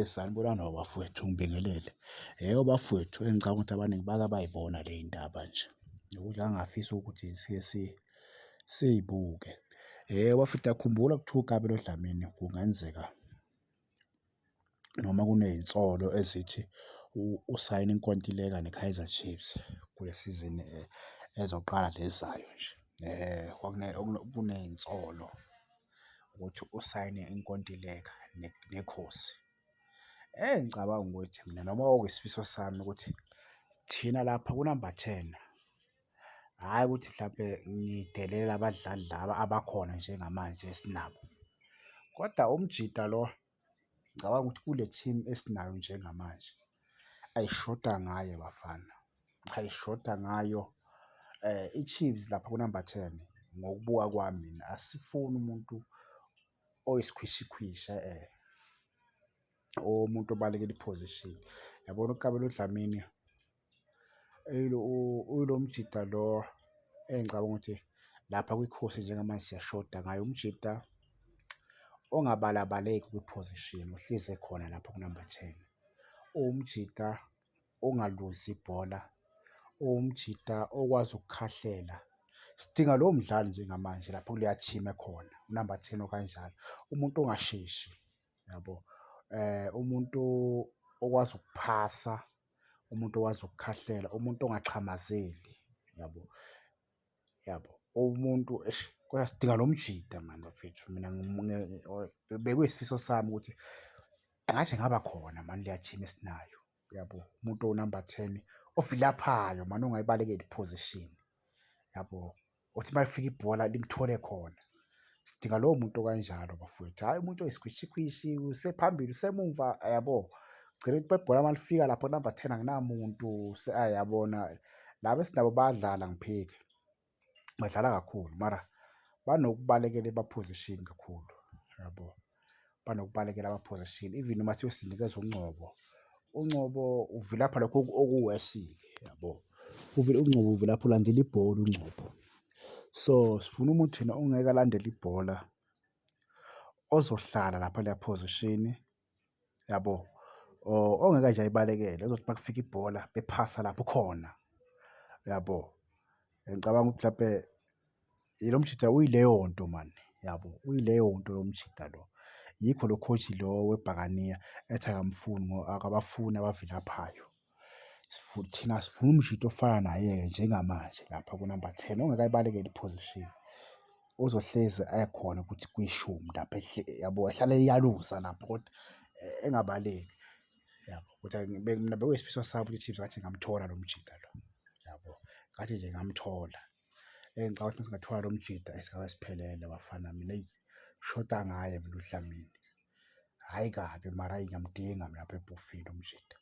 Sanibonani bafowethu, ngibingelele. Bafowethu, engicabanga ukuthi abaningi bake bayibona le y'ndaba nje, nokuthi angafisa ukuthi siy'buke. Bafowethu, uyakhumbula kuthiwa uKabelo Dlamini kungenzeka noma kuney'nsolo ezithi usayine inkontileka ne-Kaizer Chiefs kule sizini ezoqala le ezayo nje. Kuney'nsolo ukuthi usayine inkontileka nekhosi. Ngicabanga ukuthi mina noma okuyisifiso sami ukuthi thina lapha ku-number 10, hhayi ukuthi mhlampe ngidelele abadlali laba abakhona njengamanje esinabo, kodwa umjida lo ngicabanga ukuthi kule team esinayo njengamanje ayishoda ngaye bafana, ayishoda ngayo. I-Chiefs lapha ku-number 10 ngokubuka kwami mina asifuni umuntu oyisikhwishikhwishi umuntu obalekela i-position. Yabona uKabelo Dlamini uyilo mjida lo engicabanga ukuthi lapha kwikhosi njengamanje siyashoda ngayo, umjida ongabalabaleki kwi-position ohlezi ekhona lapha ku-number 10, uwumjida ongaluzi ibhola, uwumjida okwazi ukukhahlela. Sidinga lowo mdlali njengamanje lapho kuleya team ekhona u-number 10 okanjalo, umuntu ongasheshi, yabo, umuntu okwazi ukuphasa, umuntu okwazi ukukhahlela, umuntu ongaxhamazeli, yabo, yabo, umuntu kodwa sidinga lo mjida mani bafethu. Mina bekuyisifiso sami ukuthi engathi engaba khona mani leya team esinayo, yabo, umuntu o-number 10 ovilaphayo mani, ongayibalekeli i-position, yabo, uthi uma lifika ibhola limthole khona. Sidinga lowo muntu okanjalo bafowethu, hhayi umuntu oyisikhwishikhwishi, usephambili usemumva, yabo. Ugcine ukuthi ibhola uma lifika lapho ku-number 10 akunamuntu yabona laba esinabo bayadlala ngiphiki, badlala kakhulu mara banokubalekela ema-position kakhulu, yabo, banokubalekela ama-position. Even uma kuthiwa sinikeza uNgcobo uvilapha lokho okuwesi-ke, yabo, uNgcobo uvilapha, ulandela ibhola uNgcobo. So sifuna umuntu thina ongeke alandele ibhola, ozohlala lapha kuleya position, yabo, ongeke nje ayibalekele, ozothi uma kufika ibhola bephasa lapho khona, yabo. Ngicabanga ukuthi mhlampe lo mjida uyileyo nto mani, yabo, uyileyo nto lo mjida lo. Yikho lo coach lo weBhakaniya ethi akabafuni abavilaphayo. Thina sifuna umjida ofana naye-ke njengamanje lapha ku-number 10 ongeke ayibalekele i-position, ozohlezi ekhona ukuthi kwishumi lapha yabo, ehlale eyaluza lapho kodwa engabaleki, yabo. Kodwa mina bekuyisifiso sami ukuthi i-Chiefs ngathi ingamthola lo mjida lo, yabo, ngathi nje ingamthola. Ngicabanga ukuthi uma singathola lo mjida singabe siphelele bafana. Mina eyi, shoda ngaye mina uDlamini, hhayi kabi mara ngiyamdinga mina lapha ebhofini umjida.